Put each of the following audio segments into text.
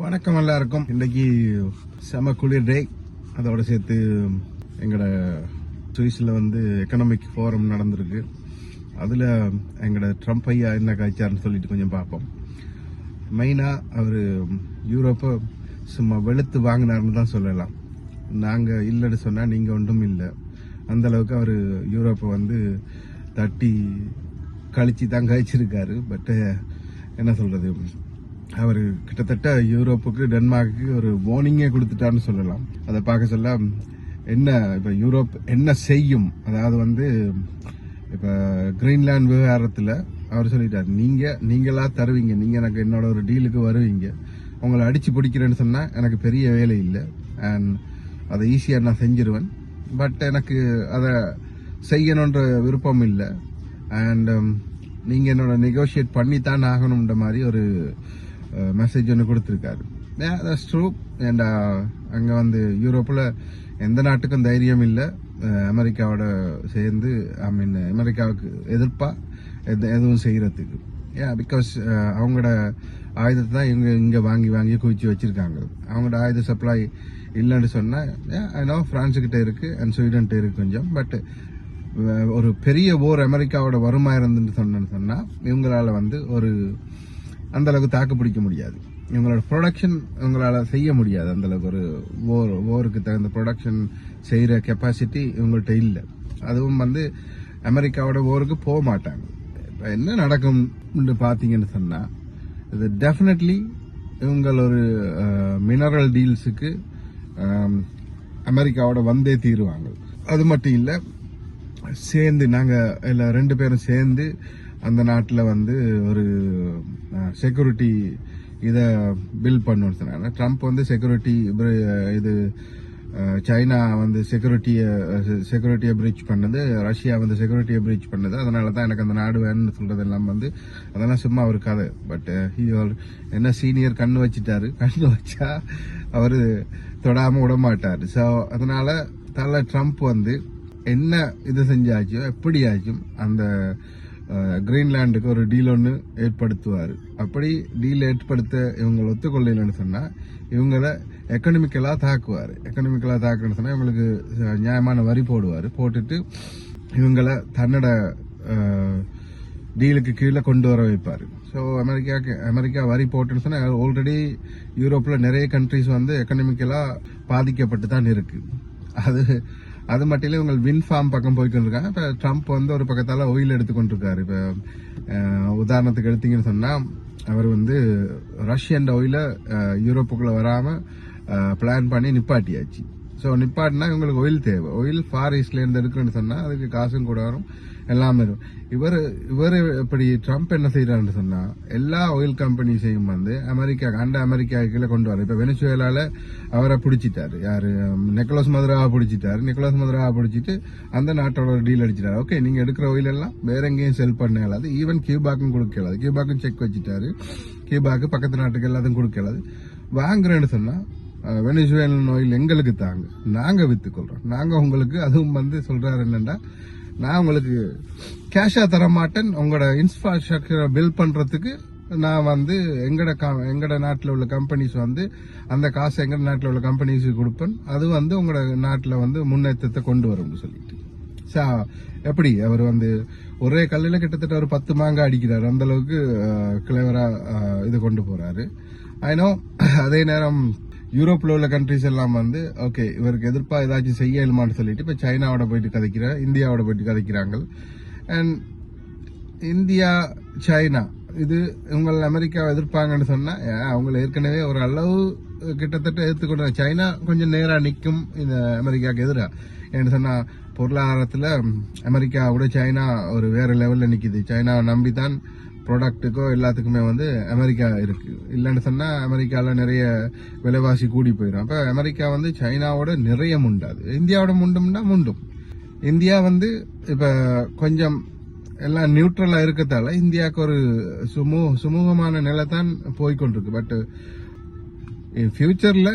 வணக்கம் எல்லாருக்கும். இன்றைக்கு செம குளிர் டே. அதோட சேர்த்து எங்களோட சுவிஸில் எக்கனாமிக் ஃபோரம் நடந்திருக்கு. அதில் எங்களோட ட்ரம்ப் ஐயா என்ன காய்ச்சாருன்னு சொல்லிட்டு கொஞ்சம் பார்ப்போம். மெயினாக அவர் யூரோப்பை சும்மா வெளுத்து வாங்கினார்னு தான் சொல்லலாம். நாங்கள் இல்லைன்னு சொன்னால் நீங்கள் ஒன்றும் இல்லை. அந்தளவுக்கு அவர் யூரோப்பை தட்டி கழிச்சு தான் காய்ச்சிருக்காரு. பட்டு என்ன சொல்கிறது, அவர் கிட்டத்தட்ட யூரோப்புக்கு டென்மார்க்கு ஒரு வார்னிங்கே கொடுத்துட்டான்னு சொல்லலாம். அதை பார்க்க சொல்ல என்ன இப்போ யூரோப் என்ன செய்யும், அதாவது இப்போ கிரீன்லாந்து விவகாரத்தில் அவர் சொல்லிட்டார், நீங்களா தருவீங்க, நீங்கள் எனக்கு என்னோட ஒரு டீலுக்கு வருவீங்க, உங்களை அடிச்சு பிடிக்கிறேன்னு சொன்னால் எனக்கு பெரிய வேலை இல்லை, அண்ட் அதை ஈஸியாக நான் செஞ்சிருவேன். பட் எனக்கு அதை செய்யணுன்ற விருப்பம் இல்லை, அண்ட் நீங்கள் என்னோட நெகோஷியேட் பண்ணித்தான் ஆகணுன்ற மாதிரி ஒரு மெசேஜ் ஒன்று கொடுத்துருக்காரு. That's true. அண்ட் அங்கே யூரோப்பில் எந்த நாட்டுக்கும் தைரியம் இல்லை அமெரிக்காவோட சேர்ந்து, அமெரிக்காவுக்கு எதிர்ப்பாக எதுவும் செய்கிறதுக்கு. பிகாஸ் அவங்களோட ஆயுதத்தை தான் இங்கே வாங்கி குவிச்சு வச்சிருக்காங்க. அவங்களோட ஆயுத சப்ளை இல்லைன்னு சொன்னால் பிரான்ஸுக்கிட்ட இருக்கு அண்ட் ஸ்வீடன்கிட்ட இருக்கு கொஞ்சம். பட் ஒரு பெரிய ஓர் அமெரிக்காவோட வருமா இருந்துன்னு சொன்னால் இவங்களால ஒரு அந்த அளவுக்கு தாக்கு பிடிக்க முடியாது. இவங்களோட ப்ரொடக்ஷன் இவங்களால செய்ய முடியாது. அந்த அளவுக்கு ஒரு ஓருக்கு தகுந்த ப்ரொடக்ஷன் செய்யற கெப்பாசிட்டி இவங்கள்ட்ட இல்லை. அதுவும் அமெரிக்காவோட ஓருக்கு போக மாட்டாங்க. இப்போ என்ன நடக்கும் பார்த்தீங்கன்னு சொன்னா, இது டெஃபினெட்லி இவங்க ஒரு மினரல் டீல்ஸுக்கு அமெரிக்காவோட வந்தே தீருவாங்க. அது மட்டும் இல்லை, சேர்ந்து நாங்கள் இல்லை 2 பேரும் சேர்ந்து அந்த நாட்டில் ஒரு செக்யூரிட்டி இதை பில்ட் பண்ணணும்னு சொன்னாங்க. ட்ரம்ப் செக்யூரிட்டி இது சைனா செக்யூரிட்டியை பிரீச் பண்ணது, ரஷ்யா செக்யூரிட்டியை பிரீச் பண்ணது. அதனால தான் எனக்கு அந்த நாடு வேணும்னு சொல்றது எல்லாம் அதெல்லாம் சும்மா ஒரு கதை. பட் என்ன சீனியர் கண்ணு வச்சுட்டாரு, கண்ணு வச்சா அவரு தொடாம விட மாட்டாரு. ஸோ அதனால ட்ரம்ப் என்ன இது செஞ்சாச்சோ எப்படியாச்சும் அந்த கிரீன்லாண்டுக்கு ஒரு டீல் ஒன்று ஏற்படுத்துவார். அப்படி டீல் ஏற்படுத்த இவங்க ஒத்துக்கொள்ளலன்னு சொன்னா இவங்கள எக்கனாமிக்கலாக தாக்குவார். எக்கனாமிக்கலாக தாக்குன்னு சொன்னா இவங்களுக்கு நியாயமான வரி போட்டுட்டு இவங்கள தன்னோட டீலுக்கு கீழே கொண்டு வர வைப்பார். ஸோ அமெரிக்கா வரி போட்டுன்னு சொன்னா ஆல்ரெடி யூரோப்பில் நிறைய கண்ட்ரிஸ் எக்கனாமிக்கலாக பாதிக்கப்பட்டு தான் இருக்கு. அது மட்டும் இல்லை, இவங்க வின் ஃபார்ம் பக்கம் போய்ட்டு இருக்காங்க. இப்போ ட்ரம்ப் ஒரு பக்கத்தால் ஆயில் எடுத்துக்கொண்டிருக்காரு. இப்போ உதாரணத்துக்கு எடுத்தீங்கன்னு சொன்னால் அவர் ரஷ்யன் ஆயில யூரோப்புக்குள்ள வராமல் பிளான் பண்ணி நிப்பாட்டியாச்சு. ஸோ நிப்பாட்டினா இவங்களுக்கு ஆயில் தேவை. ஆயில் ஃபார் ஈஸ்ட்லேருந்து எடுக்கணும்னு சொன்னால் அதுக்கு காசும் கூட வரும், எல்லாமே வரும். இவர் இப்படி ட்ரம்ப் என்ன செய்யறாருன்னு சொன்னா எல்லா ஆயில் கம்பெனிஸையும் அமெரிக்கா கீழே கொண்டு வர. இப்ப வெனிசுவேலால அவரை பிடிச்சிட்டாரு, யாரு நிக்கோலஸ் மதுராவை பிடிச்சிட்டு அந்த நாட்டோட ஒரு டீல் அடிச்சிட்டாரு. ஓகே, நீங்க எடுக்கிற ஆயில் எல்லாம் வேற எங்கேயும் செல் பண்ண இயலாது, ஈவன் கியூபாக்கும் கொடுக்க இயலாது. கியூபாக்கும் செக் வச்சுட்டாரு, கியூபாக்கு பக்கத்து நாட்டுக்கு எல்லாத்தையும் கொடுக்க இயலாது. வாங்குறேன்னு சொன்னா வெனிசுவேலன் ஆயில் எங்களுக்கு தாங்க, நாங்க வித்துக்கொள்றோம், நாங்க உங்களுக்கு. அதுவும் சொல்றாரு என்னன்னா, நான் உங்களுக்கு கேஷா தர மாட்டேன், உங்களோட இன்ஃப்ராஸ்ட்ரக்சரை பில்ட் பண்றதுக்கு நான் எங்கட நாட்டில் உள்ள கம்பெனிஸ் அந்த காசை எங்க நாட்டில் உள்ள கம்பெனிஸுக்கு கொடுப்பேன், அது உங்களோட நாட்டில் முன்னேற்றத்தை கொண்டு வரும்னு சொல்லிட்டு. எப்படி அவர் ஒரே கல்லில் கிட்டத்தட்ட ஒரு 10 மாங்காய் அடிக்கிறாரு. அந்த அளவுக்கு கிளவரா இது கொண்டு போறாரு. ஆயினோ அதே நேரம் யூரோப்ல உள்ள கண்ட்ரிஸ் எல்லாம் ஓகே இவருக்கு எதிர்ப்பா ஏதாச்சும் செய்ய இயலுமான்னு சொல்லிட்டு இப்ப சைனாவோட போயிட்டு இந்தியாவோட போயிட்டு கதைக்கிறாங்க. அண்ட் இந்தியா சைனா இது இவங்க அமெரிக்காவை எதிர்ப்பாங்கன்னு சொன்னா அவங்க ஏற்கனவே ஒரு அளவு கிட்டத்தட்ட எதிர்த்துக்கொண்டு, சைனா கொஞ்சம் நேரா நிற்கும் இந்த அமெரிக்காவுக்கு எதிராக. ஏன்னு சொன்னா பொருளாதாரத்துல அமெரிக்காவோட சைனா ஒரு வேற லெவல்ல நிக்குது. சைனாவை நம்பித்தான் ப்ராடக்ட்டுக்கோ எல்லாத்துக்குமே அமெரிக்கா இருக்கு. இல்லைன்னு சொன்னா அமெரிக்கால நிறைய விலைவாசி கூடி போயிடும். அப்ப அமெரிக்கா சைனாவோட நிறைய முண்டாது, இந்தியாவோட முண்டும். இந்தியா இப்ப கொஞ்சம் எல்லாம் நியூட்ரலா இருக்கத்தால இந்தியாவுக்கு ஒரு சுமூகமான நிலை தான் போய்கொண்டிருக்கு. பட் ஃபியூச்சர்ல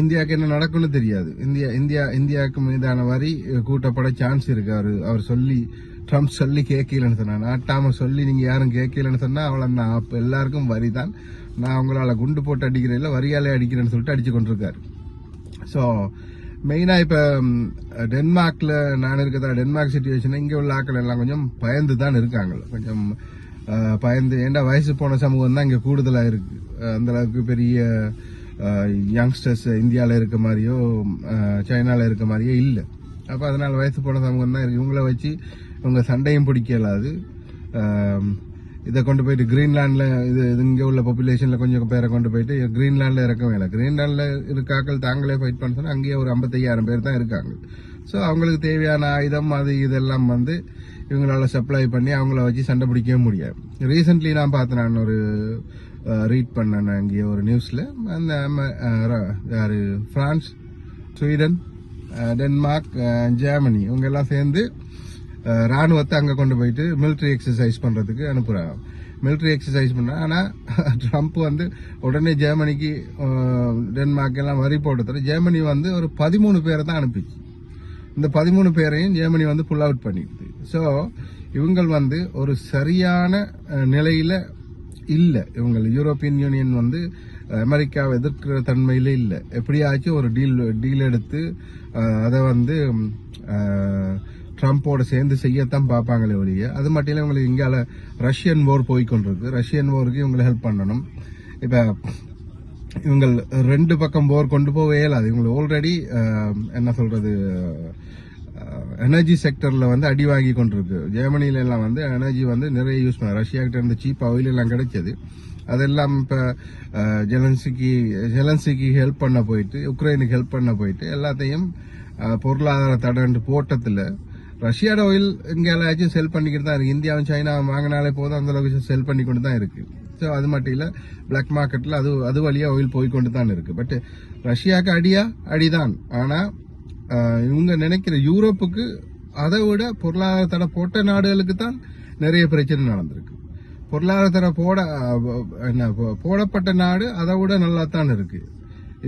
இந்தியாவுக்கு என்ன நடக்கும்னு தெரியாது. இந்தியாவுக்கு மீதான வரி கூட்டப்பட சான்ஸ் இருக்கு. அவர் ட்ரம்ப் சொல்லி கேட்கலன்னு சொன்னா, நாட்டாம சொல்லி நீங்க யாரும் கேட்கலன்னு சொன்னா அவ்வளவு எல்லாருக்கும் வரி தான் நான் உங்களால் குண்டு போட்டு அடிக்கிறேன் இல்லை வரியாலே அடிக்கிறேன்னு சொல்லிட்டு அடிச்சு கொண்டிருக்காரு. ஸோ மெயினாக இப்போ டென்மார்க்கில் நான் இருக்கிறதா டென்மார்க் சிச்சுவேஷன் இங்கே உள்ள ஆட்கள் எல்லாம் கொஞ்சம் பயந்து தான் இருக்காங்க. கொஞ்சம் பயந்து, ஏண்டா வயசு போன சமூகம் தான் இங்கே கூடுதலாக இருக்கு. அந்த அளவுக்கு பெரிய யங்ஸ்டர்ஸ் இந்தியாவில் இருக்க மாதிரியோ சைனாவில் இருக்க மாதிரியோ இல்லை. அப்போ அதனால வயசு போன சமூகம் தான் இருக்கு. இவங்கள வச்சு இவங்க சண்டையும் பிடிக்கலாது. இதை கொண்டு போயிட்டு கிரீன்லாண்டில் இது இங்கே உள்ள பாப்புலேஷனில் கொஞ்சம் பேரை கொண்டு போயிட்டு கிரீன்லாண்டில் இறக்க வேலை. கிரீன்லாண்டில் இருக்காக்கள் தாங்களே ஃபைட் பண்ண சொன்னால் அங்கேயே ஒரு 55,000 பேர் தான் இருக்காங்க. ஸோ அவங்களுக்கு தேவையான ஆயுதம் அது இதெல்லாம் வந்து இவங்களால சப்ளை பண்ணி அவங்கள வச்சு சண்டை பிடிக்கவே முடியாது. ரீசெண்ட்லி நான் பார்த்தேன், நான் ஒரு ரீட் பண்ணேன் இங்கே ஒரு நியூஸில், அந்த யார் பிரான்ஸ், ஸ்வீடன், டென்மார்க், ஜெர்மனி இவங்க எல்லாம் சேர்ந்து ராணுவத்தை அங்கே கொண்டு போயிட்டு மிலிட்ரி எக்ஸசைஸ் பண்ணுறதுக்கு அனுப்புகிறாங்க. மிலிட்ரி எக்ஸசைஸ் பண்ண, ஆனால் ட்ரம்ப் வந்து உடனே ஜெர்மனிக்கு டென்மார்க் எல்லாம் வரி போட்டது. ஜெர்மனி வந்து ஒரு 13 பேரை தான் அனுப்பிச்சு. இந்த 13 பேரையும் ஜெர்மனி வந்து புல் அவுட் பண்ணிடுது. ஸோ இவங்க வந்து ஒரு சரியான நிலையில இல்லை. இவங்க யூரோப்பியன் யூனியன் வந்து அமெரிக்காவை எதிர்க்கிற தன்மையில இல்லை. எப்படியாச்சும் ஒரு டீல் எடுத்து அதை வந்து ட்ரம்போட சேர்ந்து செய்யத்தான் பார்ப்பாங்களே ஒழிய, அது மட்டும் இல்லை இவங்களுக்கு இங்கால ரஷ்யன் போர் போய்கொண்டிருக்கு. ரஷ்யன் போருக்கு இவங்களை ஹெல்ப் பண்ணணும். இப்ப இவங்க 2 பக்கம் போர் கொண்டு போக இயலாது. இவங்க ஆல்ரெடி என்ன சொல்றது, எனர்ஜி செக்டர்ல வந்து அடி வாங்கி கொண்டிருக்கு. ஜெர்மனில எல்லாம் வந்து எனர்ஜி வந்து நிறைய யூஸ் பண்ண, ரஷ்யா கிட்ட இருந்து சீப் ஆயில் எல்லாம் கிடைச்சது. அதெல்லாம் இப்ப ஜெலன்ஸ்கி ஹெல்ப் பண்ண போயிட்டு, உக்ரைனுக்கு ஹெல்ப் பண்ண போயிட்டு எல்லாத்தையும் பொருளாதார தடை போட்டத்துல ரஷ்யாவோட ஆயில் இங்க எல்லாச்சும் செல் பண்ணிக்கிட்டு தான் இருக்கு. இந்தியாவும் சைனா வாங்கினாலே போதும், அந்த அளவுக்கு செல் பண்ணி கொண்டு தான் இருக்கு. ஸோ அது மட்டும் இல்ல, பிளாக் மார்க்கெட்ல அது வழியா ஆயில் போய்கொண்டு தான் இருக்கு. பட் ரஷ்யாவுக்கு அடிதான். ஆனா இவங்க நினைக்கிற யூரோப்புக்கு அதை விட பொருளாதார தடை போட்ட நாடுகளுக்கு தான் நிறைய பிரச்சனை நடந்திருக்கு. பொருளாதார தடை போடப்பட்ட நாடு அதை விட நல்லா தான் இருக்கு.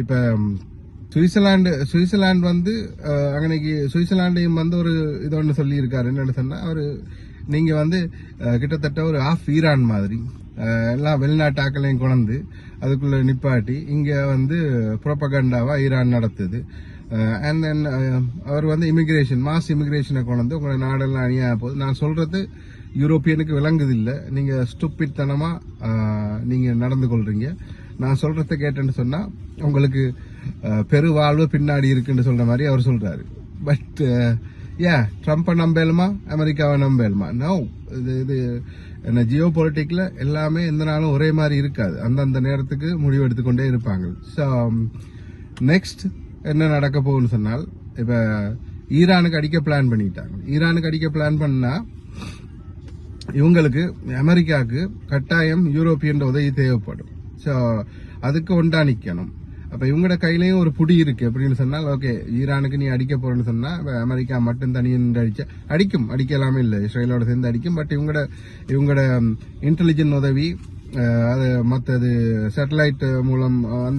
இப்ப சுவிட்சர்லாந்து வந்து அன்னைக்கு சுவிட்சர்லாண்டையும் வந்து ஒரு இது ஒன்று சொல்லி இருக்காரு. என்னன்னு சொன்னா, அவரு நீங்க வந்து கிட்டத்தட்ட ஒரு ஆஃப் ஈரான் மாதிரி எல்லா வெளிநாட்டு ஆக்களையும் கொண்டு அதுக்குள்ள நிப்பாட்டி இங்க வந்து புரோபகண்டாவா ஈரான் நடத்துது. அண்ட் தென் அவர் வந்து மாஸ் இமிகிரேஷனை கொண்டு உங்களை நாடெல்லாம் அணியா போகுது. நான் சொல்றது யூரோப்பியனுக்கு விளங்குது இல்ல, நீங்க ஸ்டூபிட் தனமா நீங்க நடந்து கொள்றீங்க. நான் சொல்றத கேட்டேன்னு சொன்னா உங்களுக்கு பெருவாழ்வு பின்னாடி இருக்குன்னு சொல்ற மாதிரி அவர் சொல்றாரு. பட் ட்ரம்ப்பை நம்பலுமா, அமெரிக்காவை நம்பலுமா? நோ. இது என்ன, ஜியோ பொலிட்டிக்ல எல்லாமே எந்த நாளும் ஒரே மாதிரி இருக்காது. அந்தந்த நேரத்துக்கு முடிவு எடுத்துக்கொண்டே இருப்பாங்க. ஸோ நெக்ஸ்ட் என்ன நடக்க போகுதுன்னு சொன்னால், இப்ப ஈரானுக்கு அடிக்க பிளான் பண்ணிட்டாங்க. ஈரானுக்கு அடிக்க பிளான் பண்ணா இவங்களுக்கு அமெரிக்காவுக்கு கட்டாயம் யூரோப்பியன் உதவி தேவைப்படும். ஸோ அதுக்கு ஒண்டா நிக்கணும். அப்ப இவங்களோட கையிலயும் ஒரு புடி இருக்கு. அப்படின்னு சொன்னால், ஓகே ஈரானுக்கு நீ அடிக்க போறேன்னு சொன்னா அமெரிக்கா மட்டும் தனியாக நின்று அடிக்கலாமே இல்லை, இஸ்ரேலோட சேர்ந்து அடிக்கும். பட் இவங்களோட இன்டெலிஜென்ட் உதவி, அது மற்றது சேட்டலைட் மூலம்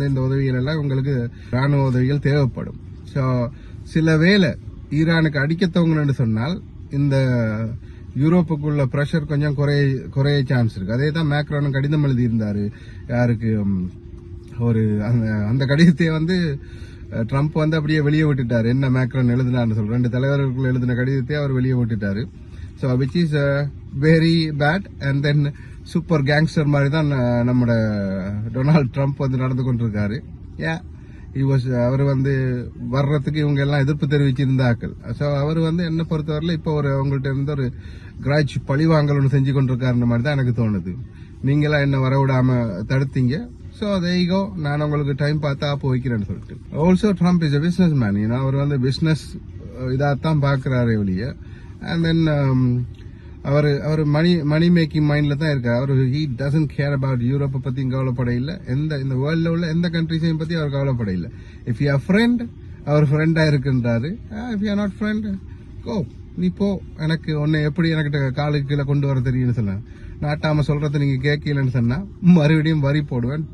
இந்த உதவிகள் எல்லாம் உங்களுக்கு ராணுவ உதவிகள் தேவைப்படும். ஸோ சில வேளை ஈரானுக்கு அடிக்க தவங்கன்னு சொன்னால் இந்த யூரோப்புக்குள்ள பிரஷர் கொஞ்சம் குறைய சான்ஸ் இருக்கு. அதே தான் மேக்ரோனும் கடிதம் எழுதி இருந்தாரு. யாருக்கு, ஒரு அந்த கடிதத்தை வந்து ட்ரம்ப் வந்து அப்படியே வெளியே விட்டுட்டாரு. என்ன மேக்ரோன் எழுதினார்னு சொல்ற 2 தலைவர்களுக்குள்ள எழுதின கடிதத்தை அவர் வெளியே விட்டுட்டாரு. So which is very bad. And then super gangster மாதிரி தான் நம்மட டொனால்ட் ட்ரம்ப் வந்து நடந்து கொண்டிருக்காரு. அவர் வந்து வர்றதுக்கு இவங்க எல்லாம் எதிர்ப்பு தெரிவிச்சிருந்தாக்கள். ஸோ அவர் வந்து என்ன பொறுத்தவரையில இப்போ அவங்கள்ட்ட இருந்து ஒரு கிராஜ் பழிவாங்கல் ஒன்று செஞ்சு கொண்டிருக்காருன்ற மாதிரி தான் எனக்கு தோணுது. நீங்களாம் என்ன வரவிடாம தடுத்தீங்க, ஸோ அதேகோ நான் உங்களுக்கு டைம் பார்த்தா அப்போ வைக்கிறேன்னு சொல்லிட்டு. Also Trump is a business man. ஏன்னா அவர் வந்து பிசினஸ் இதாத்தான் பாக்குறாரு ஒழிய. And then our money making மைண்ட்ல தான் இருக்காரு. அவர் ஹி டசன்ட் கேர் அபவுட் யூரோப்பை பத்தி கவலைப்பட இல்லை, இந்த வேர்ல்ட்ல உள்ள எந்த கண்ட்ரிஸையும் பத்தி அவர் கவலைப்பட இல்லை. இஃப் யூ ஃப்ரெண்ட், அவர் ஃப்ரெண்டா இருக்குன்றாரு. இஃப் யூ நாட் ஃப்ரெண்ட், கோ, நீ போ, எனக்கு உன்னை எப்படி எனக்கிட்ட காலுக்கு கீழே கொண்டு வர தெரியும்னு சொன்ன, நாட்டாம சொல்றதை நீங்க கேட்கலன்னு சொன்னா மறுபடியும் வரி போடுவேன்,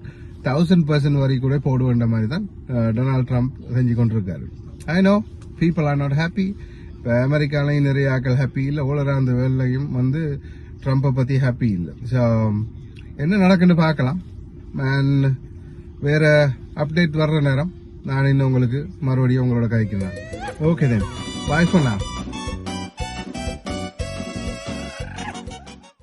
1000% வரி கூட போடுவேன்ற மாதிரி தான் டொனால்ட் ட்ரம்ப் செஞ்சு கொண்டிருக்காரு. I know people are not happy. இப்போ அமெரிக்காலையும் நிறைய ஆக்கள் ஹாப்பி இல்லை, ஓலரா அந்த வேலையும் வந்து ட்ரம்ப்பை பத்தி ஹாப்பி இல்லை. ஸோ என்ன நடக்குன்னு பார்க்கலாம். அண்ட் வேற அப்டேட் வர்ற நேரம் நான் இன்னும் உங்களுக்கு மறுபடியும் உங்களோட கதைக்கிறேன். ஓகே தென் பாய் ஃபார் நவ.